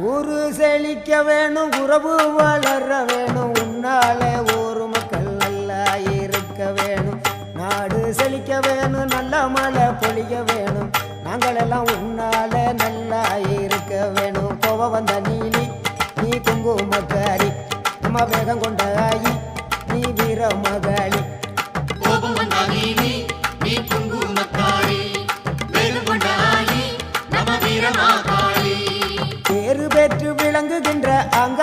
ஊரு செழிக்க வேணும், உறவு வளர வேணும், உன்னாலே ஊரு மக்கள் நல்லா இருக்க வேணும். நாடு செழிக்க வேணும், நல்ல மழை பொழிய வேணும், நாங்கள் எல்லாம் உன்னால நல்லா இருக்க வேணும். கோவ வந்த நீலி நீ குங்குமக்காரி, நம்ம வேகம் கொண்ட ஆயி நீ வீர மகாளி. கோபம் வந்த நீலி நீ குங்குமக்காரி, வேகம் கொண்ட ஆயி நம்ம வீர மகாளி. பேரு பெற்று விளங்குகின்ற அங்க